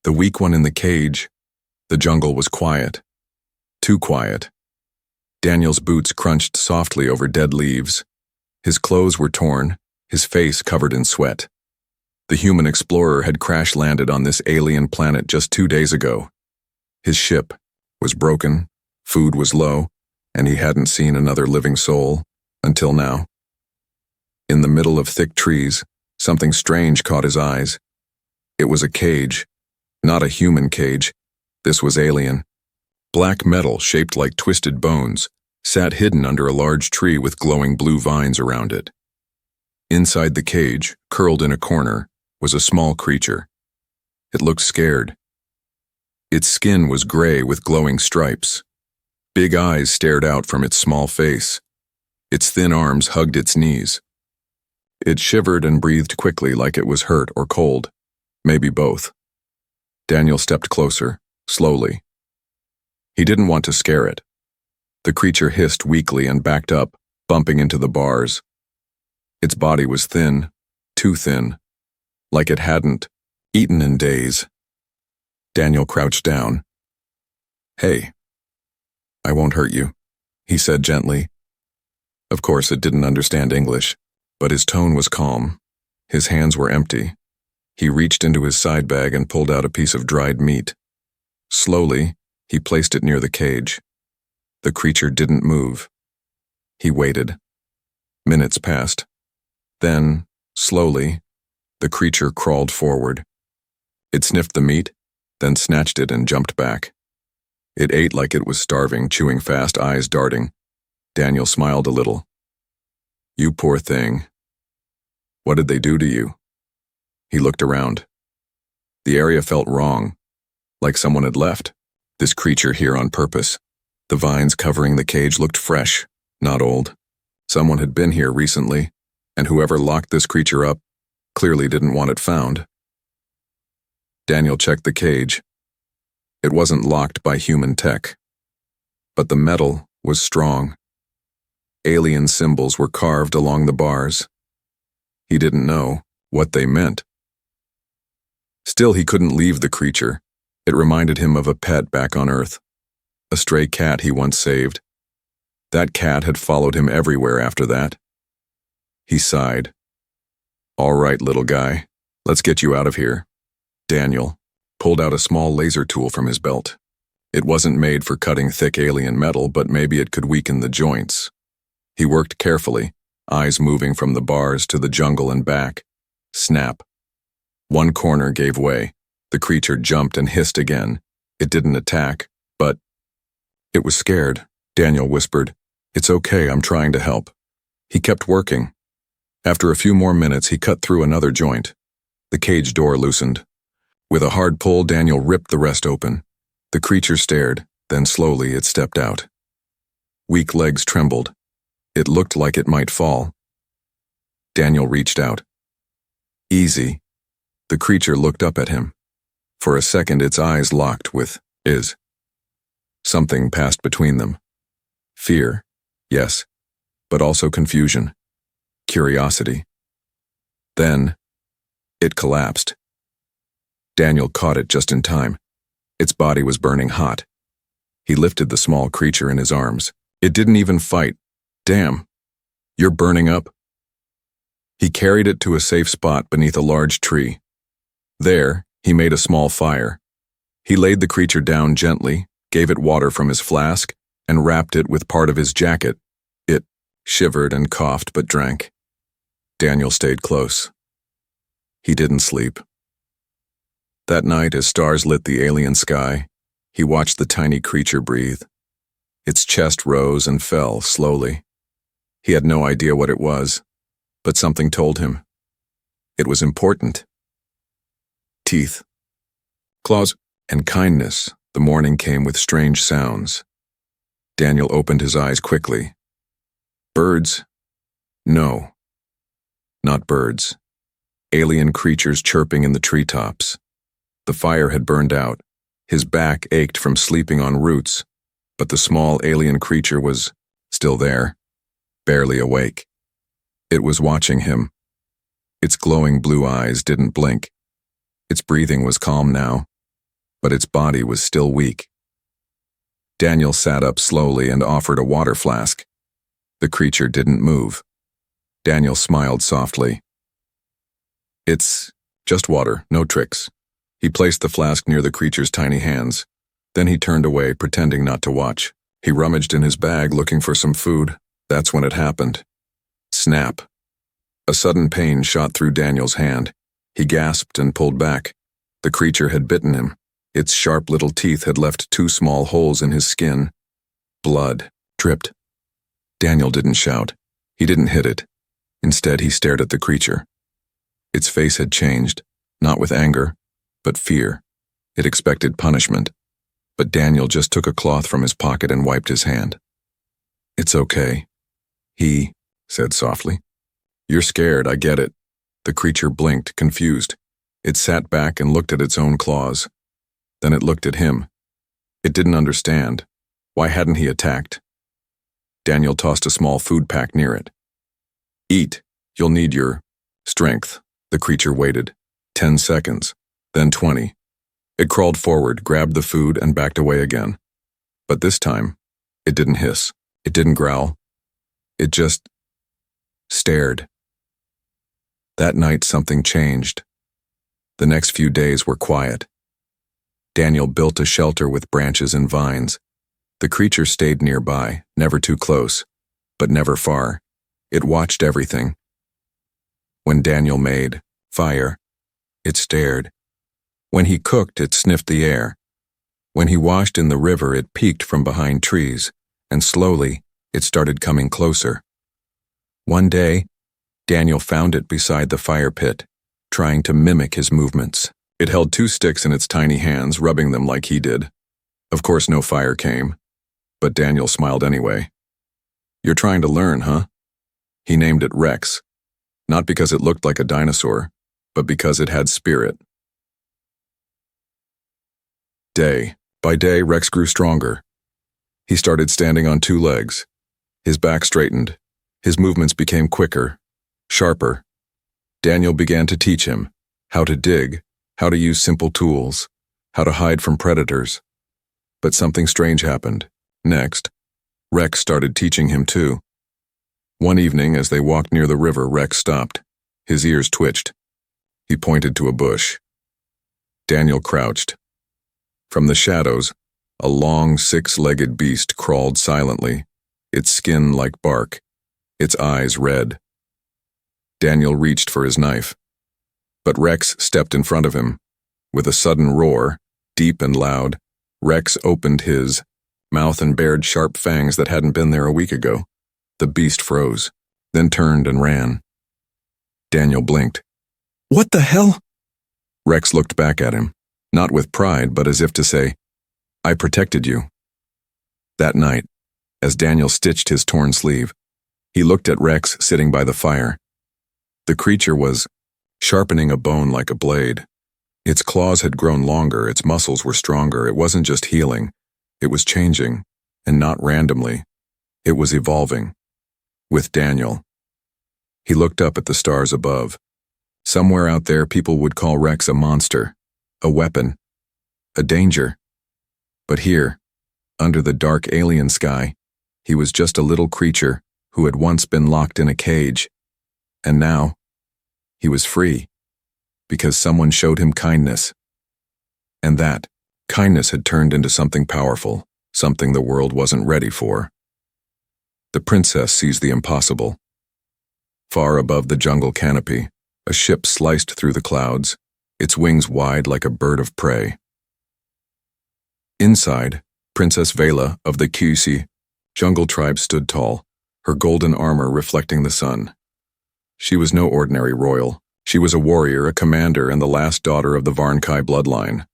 The weak one in the cage. The jungle was quiet. Too quiet. Daniel's boots crunched softly over dead leaves. His clothes were torn, his face covered in sweat. The human explorer had crash-landed on this alien planet just 2 days ago. His ship was broken, food was low, and he hadn't seen another living soul until now. In the middle of thick trees, something strange caught his eyes. It was a cage, not a human cage. This was alien. Black metal shaped like twisted bones sat hidden under a large tree with glowing blue vines around it. Inside the cage, curled in a corner, was a small creature. It looked scared. Its skin was gray with glowing stripes. Big eyes stared out from its small face. Its thin arms hugged its knees. It shivered and breathed quickly like it was hurt or cold, maybe both. Daniel stepped closer, slowly. He didn't want to scare it. The creature hissed weakly and backed up, bumping into the bars. Its body was thin, too thin, like it hadn't eaten in days. Daniel crouched down. "Hey, I won't hurt you," he said gently. Of course, it didn't understand English, but his tone was calm. His hands were empty. He reached into his side bag and pulled out a piece of dried meat. Slowly, he placed it near the cage. The creature didn't move. He waited. Minutes passed. Then, slowly, the creature crawled forward. It sniffed the meat, then snatched it and jumped back. It ate like it was starving, chewing fast, eyes darting. Daniel smiled a little. "You poor thing. What did they do to you?" He looked around. The area felt wrong, like someone had left this creature here on purpose. The vines covering the cage looked fresh, not old. Someone had been here recently, and whoever locked this creature up clearly didn't want it found. Daniel checked the cage. It wasn't locked by human tech, but the metal was strong. Alien symbols were carved along the bars. He didn't know what they meant. Still, he couldn't leave the creature. It reminded him of a pet back on Earth, a stray cat he once saved. That cat had followed him everywhere after that. He sighed. "All right, little guy, let's get you out of here." Daniel pulled out a small laser tool from his belt. It wasn't made for cutting thick alien metal, but maybe it could weaken the joints. He worked carefully, eyes moving from the bars to the jungle and back. Snap. One corner gave way. The creature jumped and hissed again. It didn't attack, but it was scared. Daniel whispered, "It's okay, I'm trying to help." He kept working. After a few more minutes, he cut through another joint. The cage door loosened. With a hard pull, Daniel ripped the rest open. The creature stared, then slowly it stepped out. Weak legs trembled. It looked like it might fall. Daniel reached out. "Easy." The creature looked up at him. For a second, its eyes locked with his. Something passed between them. Fear, yes, but also confusion, curiosity. Then, it collapsed. Daniel caught it just in time. Its body was burning hot. He lifted the small creature in his arms. It didn't even fight. "Damn, you're burning up." He carried it to a safe spot beneath a large tree. There, he made a small fire. He laid the creature down gently, gave it water from his flask, and wrapped it with part of his jacket. It shivered and coughed but drank. Daniel stayed close. He didn't sleep. That night, as stars lit the alien sky, he watched the tiny creature breathe. Its chest rose and fell slowly. He had no idea what it was, but something told him. It was important. Teeth, claws, and kindness. The morning came with strange sounds. Daniel opened his eyes quickly. Birds? No, not birds. Alien creatures chirping in the treetops. The fire had burned out. His back ached from sleeping on roots, but the small alien creature was still there, barely awake. It was watching him. Its glowing blue eyes didn't blink. Its breathing was calm now, but its body was still weak. Daniel sat up slowly and offered a water flask. The creature didn't move. Daniel smiled softly. "It's just water, no tricks." He placed the flask near the creature's tiny hands. Then he turned away, pretending not to watch. He rummaged in his bag, looking for some food. That's when it happened. Snap. A sudden pain shot through Daniel's hand. He gasped and pulled back. The creature had bitten him. Its sharp little teeth had left 2 small holes in his skin. Blood dripped. Daniel didn't shout. He didn't hit it. Instead, he stared at the creature. Its face had changed, not with anger, but fear. It expected punishment. But Daniel just took a cloth from his pocket and wiped his hand. "It's okay," he said softly. "You're scared, I get it." The creature blinked, confused. It sat back and looked at its own claws. Then it looked at him. It didn't understand. Why hadn't he attacked? Daniel tossed a small food pack near it. "Eat. You'll need your strength." The creature waited. 10 seconds, then 20. It crawled forward, grabbed the food, and backed away again. But this time, it didn't hiss. It didn't growl. It just stared. That night, something changed. The next few days were quiet. Daniel built a shelter with branches and vines. The creature stayed nearby, never too close, but never far. It watched everything. When Daniel made fire, it stared. When he cooked, it sniffed the air. When he washed in the river, it peeked from behind trees, and slowly, it started coming closer. One day, Daniel found it beside the fire pit, trying to mimic his movements. It held 2 sticks in its tiny hands, rubbing them like he did. Of course, no fire came, but Daniel smiled anyway. "You're trying to learn, huh?" He named it Rex, not because it looked like a dinosaur, but because it had spirit. Day by day, Rex grew stronger. He started standing on 2 legs. His back straightened. His movements became quicker, sharper. Daniel began to teach him how to dig, how to use simple tools, how to hide from predators. But something strange happened. Next, Rex started teaching him too. One evening, as they walked near the river, Rex stopped. His ears twitched. He pointed to a bush. Daniel crouched. From the shadows, a long 6-legged beast crawled silently, its skin like bark, its eyes red. Daniel reached for his knife, but Rex stepped in front of him. With a sudden roar, deep and loud, Rex opened his mouth and bared sharp fangs that hadn't been there a week ago. The beast froze, then turned and ran. Daniel blinked. "What the hell?" Rex looked back at him, not with pride, but as if to say, "I protected you." That night, as Daniel stitched his torn sleeve, he looked at Rex sitting by the fire. The creature was sharpening a bone like a blade. Its claws had grown longer, its muscles were stronger. It wasn't just healing, it was changing, and not randomly. It was evolving. With Daniel. He looked up at the stars above. Somewhere out there, people would call Rex a monster, a weapon, a danger. But here, under the dark alien sky, he was just a little creature who had once been locked in a cage. And now, he was free, because someone showed him kindness. And that kindness had turned into something powerful, something the world wasn't ready for. The princess sees the impossible. Far above the jungle canopy, a ship sliced through the clouds, its wings wide like a bird of prey. Inside, Princess Vela of the Kusi jungle tribe stood tall, her golden armor reflecting the sun. She was no ordinary royal. She was a warrior, a commander, and the last daughter of the Varnkai bloodline.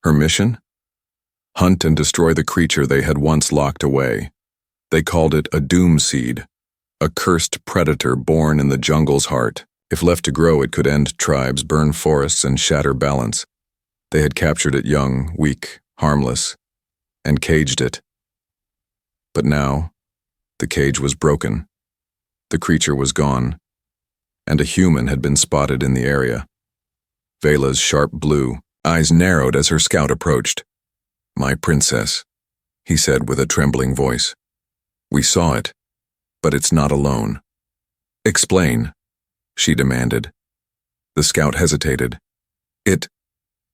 Her mission? Hunt and destroy the creature they had once locked away. They called it a doom seed, a cursed predator born in the jungle's heart. If left to grow, it could end tribes, burn forests, and shatter balance. They had captured it young, weak, harmless, and caged it. But now, the cage was broken. The creature was gone, and a human had been spotted in the area. Vela's sharp blue, eyes narrowed as her scout approached. "My princess," he said with a trembling voice. "We saw it, but it's not alone." "Explain," she demanded. The scout hesitated. "It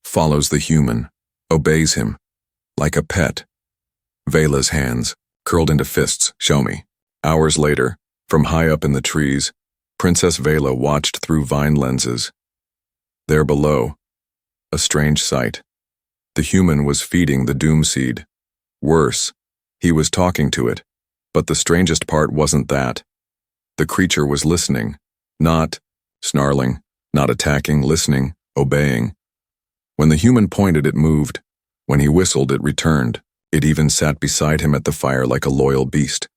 follows the human, obeys him, like a pet." Vela's hands curled into fists. "Show me." Hours later, from high up in the trees, Princess Vela watched through vine lenses. There below, a strange sight. The human was feeding the doom seed. Worse, he was talking to it. But the strangest part wasn't that. The creature was listening, not snarling, not attacking, listening, obeying. When the human pointed, it moved. When he whistled, it returned. It even sat beside him at the fire like a loyal beast.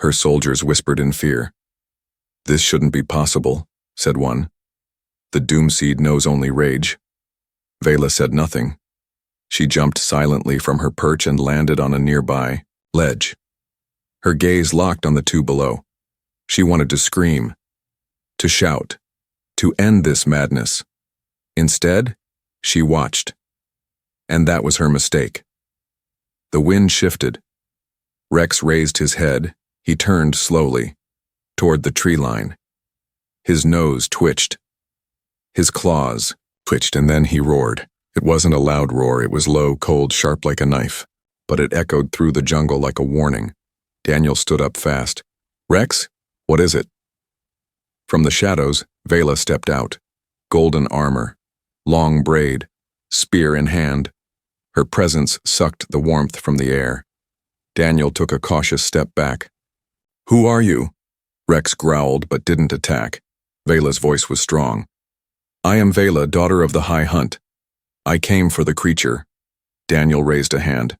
Her soldiers whispered in fear. "This shouldn't be possible," said one. "The doomseed knows only rage." Vela said nothing. She jumped silently from her perch and landed on a nearby ledge. Her gaze locked on the two below. She wanted to scream, to shout, to end this madness. Instead, she watched. And that was her mistake. The wind shifted. Rex raised his head. He turned slowly, toward the tree line. His nose twitched. His claws twitched, and then he roared. It wasn't a loud roar, it was low, cold, sharp like a knife, but it echoed through the jungle like a warning. Daniel stood up fast. "Rex, what is it?" From the shadows, Vela stepped out. Golden armor, long braid, spear in hand. Her presence sucked the warmth from the air. Daniel took a cautious step back. "Who are you?" Rex growled but didn't attack. Vela's voice was strong. "I am Vela, daughter of the High Hunt. I came for the creature." Daniel raised a hand.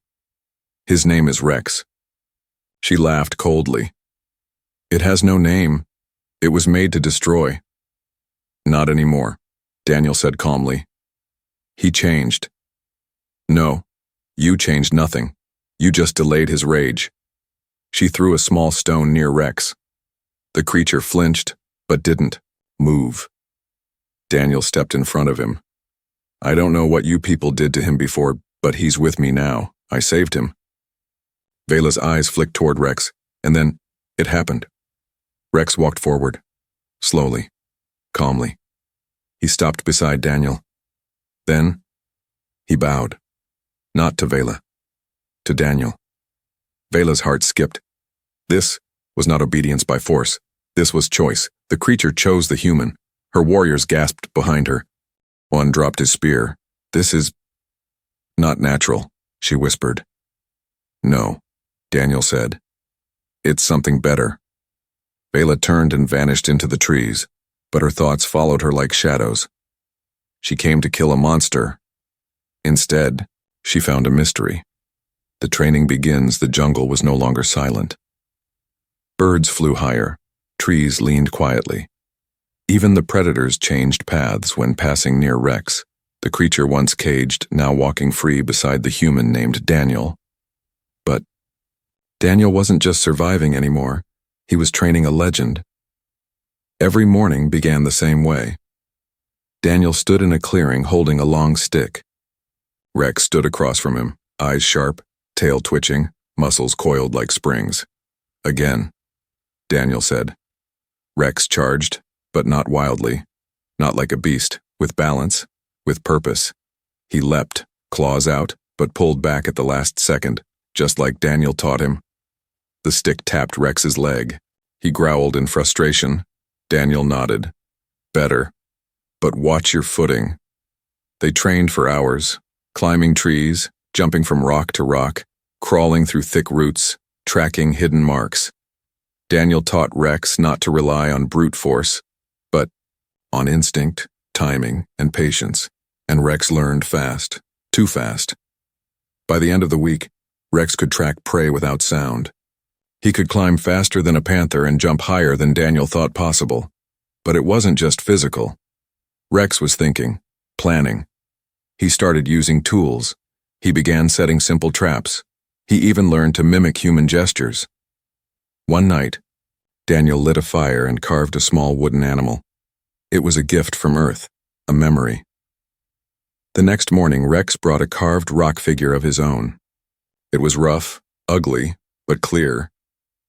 "His name is Rex." She laughed coldly. "It has no name. It was made to destroy." "Not anymore," Daniel said calmly. "He changed." "No, you changed nothing. You just delayed his rage." She threw a small stone near Rex. The creature flinched, but didn't move. Daniel stepped in front of him. "I don't know what you people did to him before, but he's with me now. I saved him." Vela's eyes flicked toward Rex, and then it happened. Rex walked forward, slowly, calmly. He stopped beside Daniel. Then, he bowed. Not to Vela, to Daniel. Vela's heart skipped. This was not obedience by force. This was choice. The creature chose the human. Her warriors gasped behind her. One dropped his spear. "This is not natural," she whispered. "No," Daniel said. "It's something better." Vela turned and vanished into the trees, but her thoughts followed her like shadows. She came to kill a monster. Instead, she found a mystery. The training begins. The jungle was no longer silent. Birds flew higher. Trees leaned quietly. Even the predators changed paths when passing near Rex, the creature once caged, now walking free beside the human named Daniel. But Daniel wasn't just surviving anymore. He was training a legend. Every morning began the same way. Daniel stood in a clearing holding a long stick. Rex stood across from him, eyes sharp, tail twitching, muscles coiled like springs. "Again," Daniel said. Rex charged, but not wildly, not like a beast, with balance, with purpose. He leapt, claws out, but pulled back at the last second, just like Daniel taught him. The stick tapped Rex's leg. He growled in frustration. Daniel nodded. "Better. But watch your footing." They trained for hours, climbing trees, jumping from rock to rock, crawling through thick roots, tracking hidden marks. Daniel taught Rex not to rely on brute force, but on instinct, timing, and patience, and Rex learned fast, too fast. By the end of the week, Rex could track prey without sound. He could climb faster than a panther and jump higher than Daniel thought possible. But it wasn't just physical. Rex was thinking, planning. He started using tools. He began setting simple traps. He even learned to mimic human gestures. One night, Daniel lit a fire and carved a small wooden animal. It was a gift from Earth, a memory. The next morning, Rex brought a carved rock figure of his own. It was rough, ugly, but clear.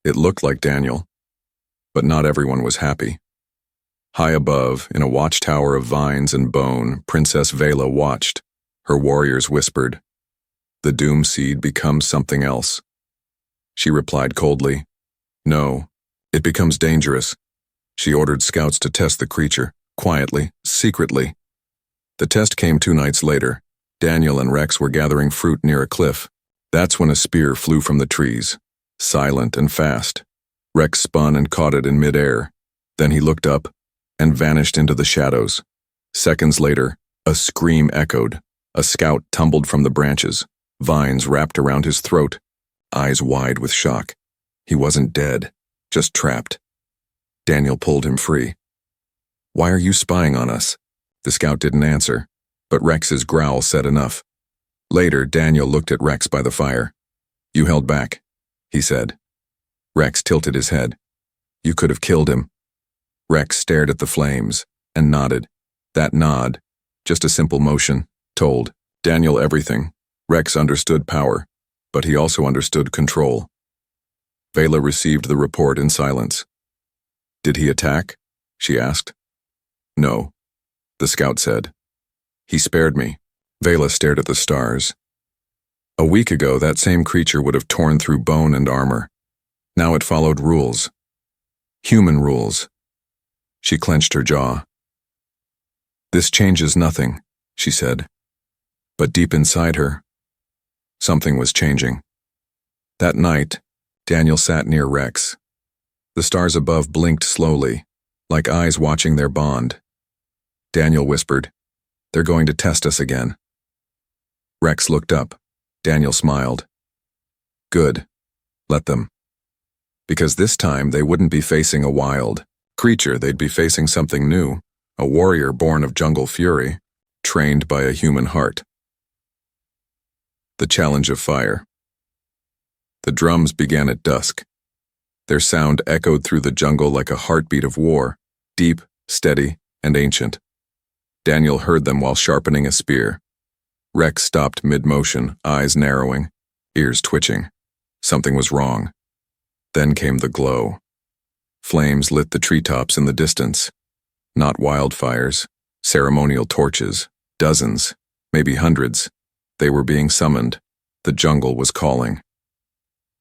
It looked like Daniel. But not everyone was happy. High above, in a watchtower of vines and bone, Princess Vela watched. Her warriors whispered, "The doom seed becomes something else." She replied coldly, "No, it becomes dangerous." She ordered scouts to test the creature, quietly, secretly. The test came 2 nights later. Daniel and Rex were gathering fruit near a cliff. That's when a spear flew from the trees, silent and fast. Rex spun and caught it in midair. Then he looked up and vanished into the shadows. Seconds later, a scream echoed. A scout tumbled from the branches, vines wrapped around his throat, eyes wide with shock. He wasn't dead, just trapped. Daniel pulled him free. "Why are you spying on us?" The scout didn't answer, but Rex's growl said enough. Later, Daniel looked at Rex by the fire. "You held back," he said. Rex tilted his head. "You could have killed him." Rex stared at the flames and nodded. That nod, just a simple motion, told Daniel everything. Rex understood power, but he also understood control. Vela received the report in silence. "Did he attack?" she asked. "No," the scout said. "He spared me." Vela stared at the stars. A week ago, that same creature would have torn through bone and armor. Now it followed rules. Human rules. She clenched her jaw. "This changes nothing," she said. But deep inside her, something was changing. That night, Daniel sat near Rex. The stars above blinked slowly, like eyes watching their bond. Daniel whispered, "They're going to test us again." Rex looked up. Daniel smiled. "Good. Let them." Because this time they wouldn't be facing a wild creature, they'd be facing something new, a warrior born of jungle fury, trained by a human heart. The challenge of fire. The drums began at dusk. Their sound echoed through the jungle like a heartbeat of war, deep, steady, and ancient. Daniel heard them while sharpening a spear. Rex stopped mid-motion, eyes narrowing, ears twitching. Something was wrong. Then came the glow. Flames lit the treetops in the distance. Not wildfires, ceremonial torches, dozens, maybe hundreds. They were being summoned. The jungle was calling.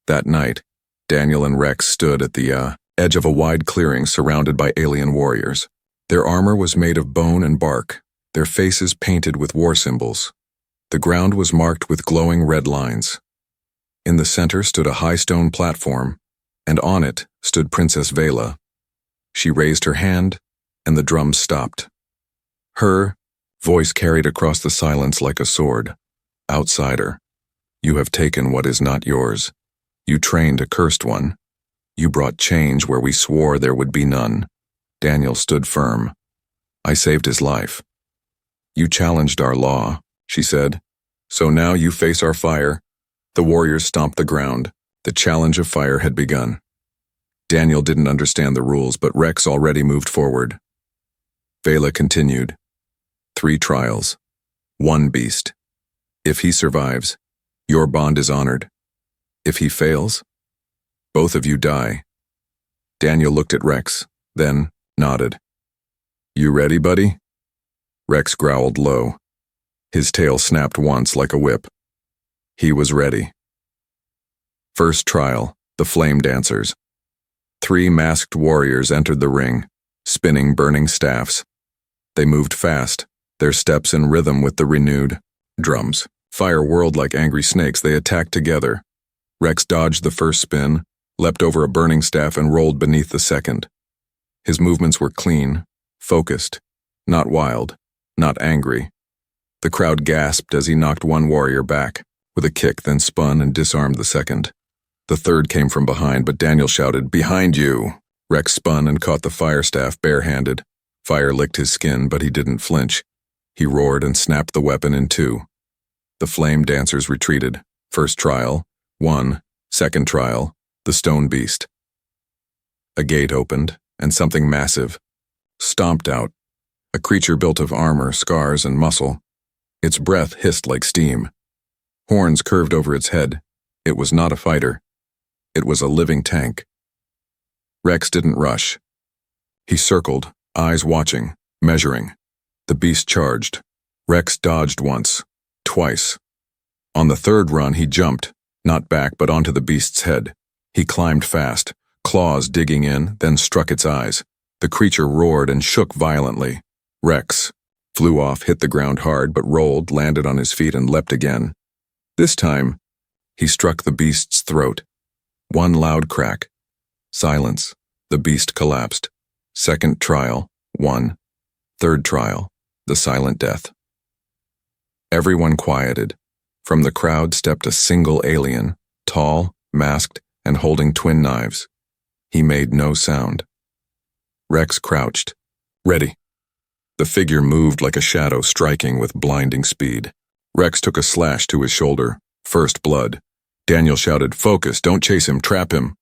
That night, Daniel and Rex stood at the edge of a wide clearing surrounded by alien warriors. Their armor was made of bone and bark, their faces painted with war symbols. The ground was marked with glowing red lines. In the center stood a high stone platform, and on it stood Princess Vela. She raised her hand, and the drums stopped. Her voice carried across the silence like a sword. "Outsider, you have taken what is not yours. You trained a cursed one. You brought change where we swore there would be none." Daniel stood firm. "I saved his life." "You challenged our law," she said. "So now you face our fire." The warriors stomped the ground. The challenge of fire had begun. Daniel didn't understand the rules, but Rex already moved forward. Vela continued. 3 trials. 1 beast. If he survives, your bond is honored. If he fails, both of you die. Daniel looked at Rex, then nodded. "You ready, buddy?" Rex growled low. His tail snapped once like a whip. He was ready. First trial, the Flame Dancers. 3 masked warriors entered the ring, spinning burning staffs. They moved fast, their steps in rhythm with the renewed drums. Fire whirled like angry snakes. They attacked together. Rex dodged the first spin, leapt over a burning staff, and rolled beneath the second. His movements were clean, focused, not wild, not angry. The crowd gasped as he knocked one warrior back with a kick, then spun and disarmed the second. The third came from behind, but Daniel shouted, "Behind you!" Rex spun and caught the fire staff barehanded. Fire licked his skin, but he didn't flinch. He roared and snapped the weapon in 2. The Flame Dancers retreated. First trial, 1. Second trial, the Stone Beast. A gate opened, and something massive stomped out. A creature built of armor, scars, and muscle. Its breath hissed like steam. Horns curved over its head. It was not a fighter. It was a living tank. Rex didn't rush. He circled, eyes watching, measuring. The beast charged. Rex dodged once, twice. On the third run, he jumped, not back but onto the beast's head. He climbed fast, claws digging in, then struck its eyes. The creature roared and shook violently. Rex flew off, hit the ground hard, but rolled, landed on his feet, and leapt again. This time, he struck the beast's throat. One loud crack. Silence. The beast collapsed. Second trial, won. Third trial, the silent death. Everyone quieted. From the crowd stepped a single alien, tall, masked, and holding twin knives. He made no sound. Rex crouched. Ready. The figure moved like a shadow, striking with blinding speed. Rex took a slash to his shoulder. First blood. Daniel shouted, "Focus, don't chase him, trap him."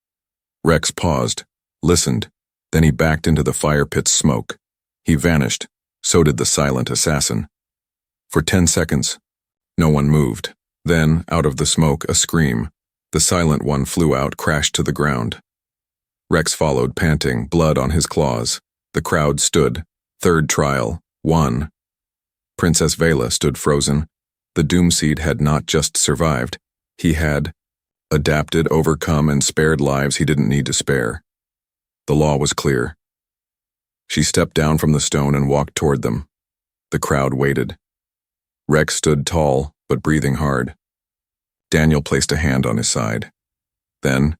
Rex paused, listened, then he backed into the fire pit's smoke. He vanished. So did the silent assassin. For 10 seconds, no one moved. Then, out of the smoke, a scream. The silent one flew out, crashed to the ground. Rex followed, panting, blood on his claws. The crowd stood. Third trial, won. Princess Vela stood frozen. The Doomseed had not just survived. He had adapted, overcome, and spared lives he didn't need to spare. The law was clear. She stepped down from the stone and walked toward them. The crowd waited. Rex stood tall, but breathing hard. Daniel placed a hand on his side. Then,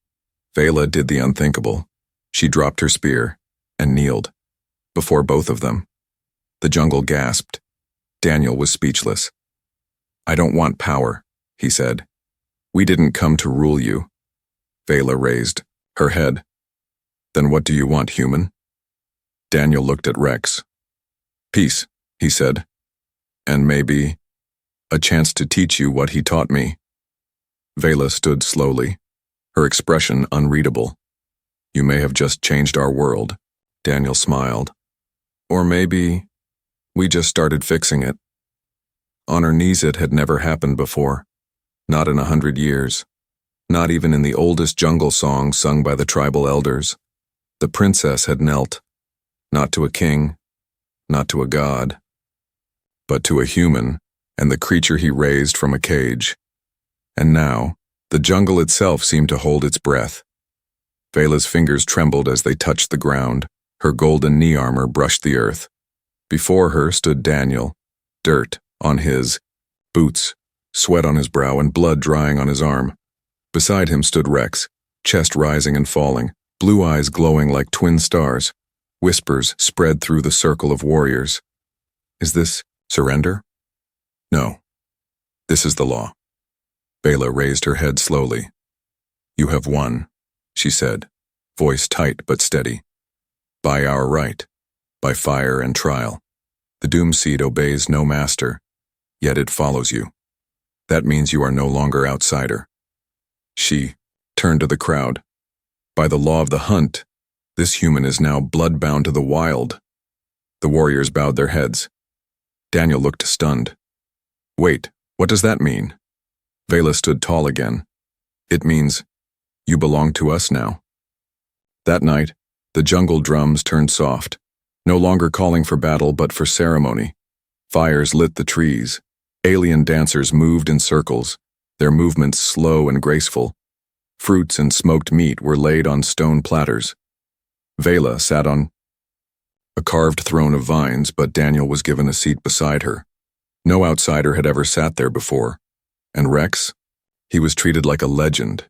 Vela did the unthinkable. She dropped her spear and kneeled before both of them. The jungle gasped. Daniel was speechless. "I don't want power," he said. "We didn't come to rule you." Vela raised her head. "Then what do you want, human?" Daniel looked at Rex. "Peace," he said. "And maybe a chance to teach you what he taught me." Vela stood slowly, her expression unreadable. "You may have just changed our world," Daniel smiled. "Or maybe we just started fixing it." On her knees, it had never happened before. Not in 100 years. Not even in the oldest jungle song sung by the tribal elders. The princess had knelt, not to a king, not to a god, but to a human and the creature he raised from a cage. And now, the jungle itself seemed to hold its breath. Vela's fingers trembled as they touched the ground. Her golden knee armor brushed the earth. Before her stood Daniel, dirt on his boots, sweat on his brow, and blood drying on his arm. Beside him stood Rex, chest rising and falling, blue eyes glowing like twin stars. Whispers spread through the circle of warriors. "Is this surrender?" "No. This is the law." Vela raised her head slowly. "You have won," she said, voice tight but steady. "By our right, by fire and trial. The Doomseed obeys no master, yet it follows you. That means you are no longer outsider." She turned to the crowd. "By the law of the hunt, this human is now bloodbound to the wild." The warriors bowed their heads. Daniel looked stunned. "Wait, what does that mean?" Vela stood tall again. "It means you belong to us now." That night, the jungle drums turned soft, no longer calling for battle but for ceremony. Fires lit the trees. Alien dancers moved in circles, their movements slow and graceful. Fruits and smoked meat were laid on stone platters. Vela sat on a carved throne of vines, but Daniel was given a seat beside her. No outsider had ever sat there before. And Rex? He was treated like a legend.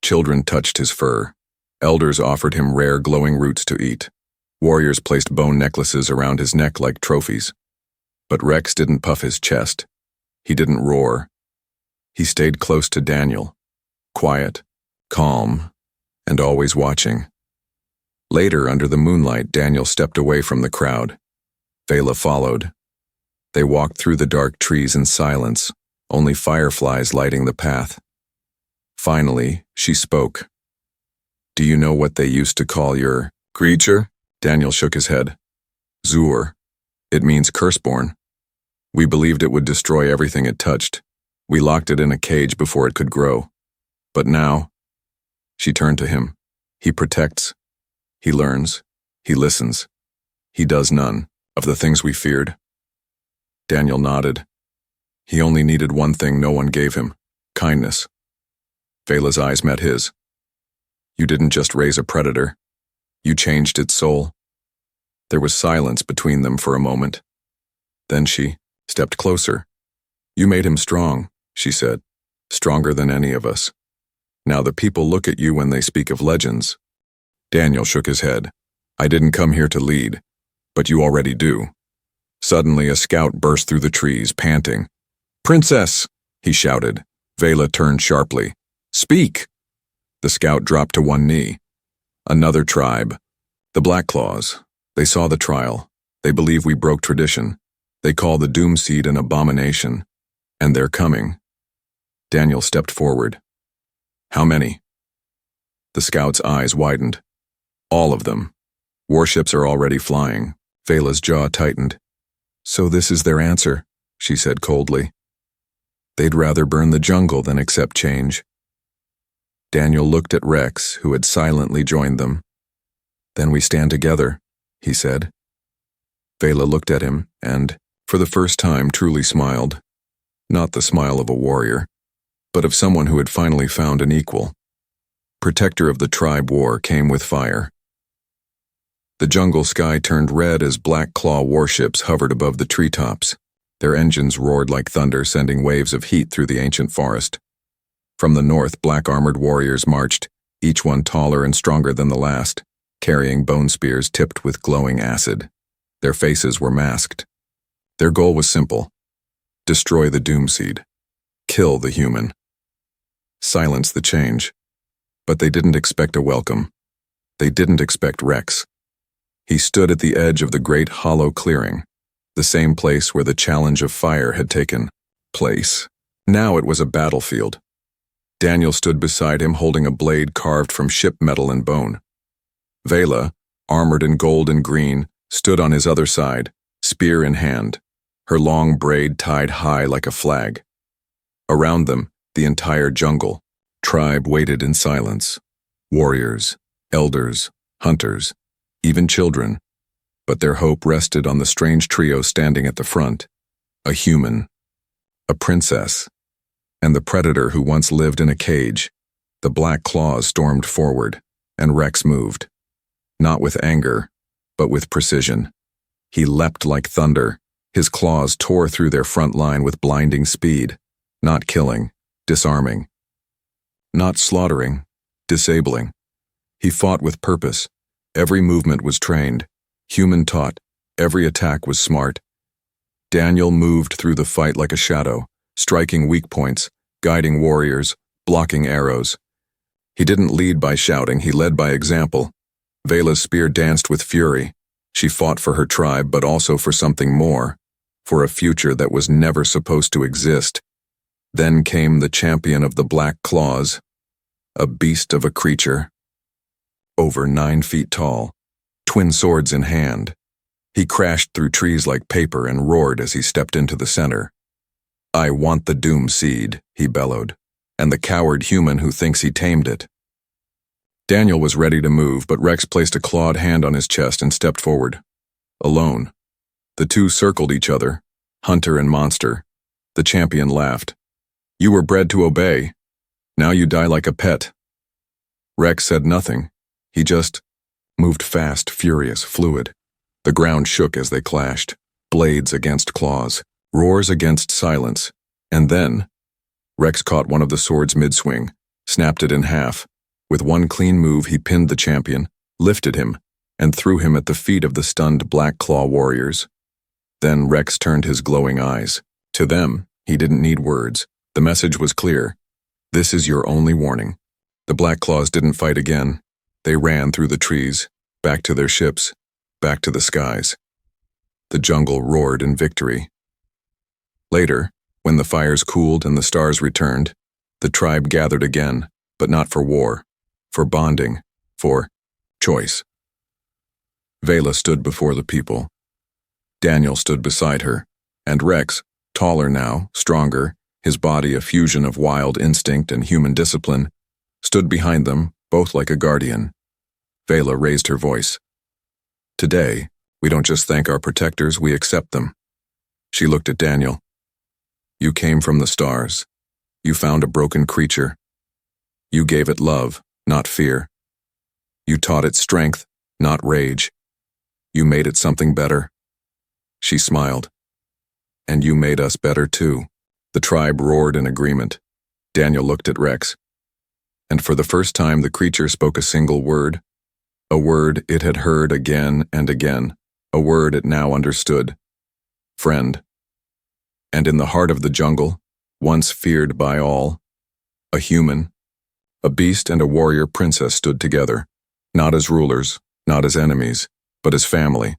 Children touched his fur. Elders offered him rare glowing roots to eat. Warriors placed bone necklaces around his neck like trophies. But Rex didn't puff his chest. He didn't roar. He stayed close to Daniel, quiet, calm, and always watching. Later, under the moonlight, Daniel stepped away from the crowd. Vela followed. They walked through the dark trees in silence, only fireflies lighting the path. Finally, she spoke. "Do you know what they used to call your creature?" Daniel shook his head. "Zur. It means curseborn." We believed it would destroy everything it touched. We locked it in a cage before it could grow. But now, she turned to him. He protects. He learns. He listens. He does none of the things we feared. Daniel nodded. He only needed one thing no one gave him: kindness. Vela's eyes met his. You didn't just raise a predator. You changed its soul. There was silence between them for a moment. Then she stepped closer. You made him strong, she said, stronger than any of us. Now the people look at you when they speak of legends. Daniel shook his head. I didn't come here to lead, but you already do. Suddenly a scout burst through the trees, panting. Princess, he shouted. Vela turned sharply. Speak! The scout dropped to one knee. Another tribe. The Black Claws. They saw the trial. They believe we broke tradition. They call the Doom Seed an abomination. And they're coming. Daniel stepped forward. How many? The scout's eyes widened. All of them. Warships are already flying. Vela's jaw tightened. So this is their answer, she said coldly. They'd rather burn the jungle than accept change. Daniel looked at Rex, who had silently joined them. Then we stand together, he said. Vela looked at him and, for the first time, truly smiled. Not the smile of a warrior, but of someone who had finally found an equal. Protector of the tribe war came with fire. The jungle sky turned red as Black Claw warships hovered above the treetops. Their engines roared like thunder, sending waves of heat through the ancient forest. From the north, black-armored warriors marched, each one taller and stronger than the last, carrying bone spears tipped with glowing acid. Their faces were masked. Their goal was simple: destroy the Doom Seed. Kill the human. Silence the change. But they didn't expect a welcome. They didn't expect Rex. He stood at the edge of the great hollow clearing, the same place where the challenge of fire had taken place. Now it was a battlefield. Daniel stood beside him holding a blade carved from ship metal and bone. Vela, armored in gold and green, stood on his other side, spear in hand, her long braid tied high like a flag. Around them, the entire jungle, tribe waited in silence. Warriors, elders, hunters, even children. But their hope rested on the strange trio standing at the front. A human, a princess, and the predator who once lived in a cage. The Black Claws stormed forward, and Rex moved. Not with anger, but with precision. He leapt like thunder. His claws tore through their front line with blinding speed, not killing, disarming. Not slaughtering, disabling. He fought with purpose. Every movement was trained, human taught. Every attack was smart. Daniel moved through the fight like a shadow, striking weak points, guiding warriors, blocking arrows. He didn't lead by shouting, he led by example. Vela's spear danced with fury. She fought for her tribe, but also for something more, for a future that was never supposed to exist. Then came the champion of the Black Claws, a beast of a creature. Over 9 feet tall, twin swords in hand. He crashed through trees like paper and roared as he stepped into the center. I want the Doom Seed, he bellowed, and the coward human who thinks he tamed it. Daniel was ready to move, but Rex placed a clawed hand on his chest and stepped forward. Alone. The two circled each other, hunter and monster. The champion laughed. You were bred to obey. Now you die like a pet. Rex said nothing. He just moved fast, furious, fluid. The ground shook as they clashed, blades against claws, roars against silence. And then, Rex caught one of the swords mid-swing, snapped it in half. With one clean move, he pinned the champion, lifted him, and threw him at the feet of the stunned Black Claw warriors. Then Rex turned his glowing eyes. To them, he didn't need words. The message was clear. This is your only warning. The Black Claws didn't fight again. They ran through the trees, back to their ships, back to the skies. The jungle roared in victory. Later, when the fires cooled and the stars returned, the tribe gathered again, but not for war, for bonding, for choice. Vela stood before the people. Daniel stood beside her, And Rex, taller now, stronger, his body a fusion of wild instinct and human discipline, stood behind them, both like a guardian. Vela raised her voice. Today, we don't just thank our protectors, we accept them. She looked at Daniel. You came from the stars. You found a broken creature. You gave it love, not fear. You taught it strength, not rage. You made it something better. She smiled. And you made us better too. The tribe roared in agreement. Daniel looked at Rex. And for the first time the creature spoke a single word. A word it had heard again and again. A word it now understood. Friend. And in the heart of the jungle, once feared by all, a human, a beast and a warrior princess stood together, not as rulers, not as enemies, but as family.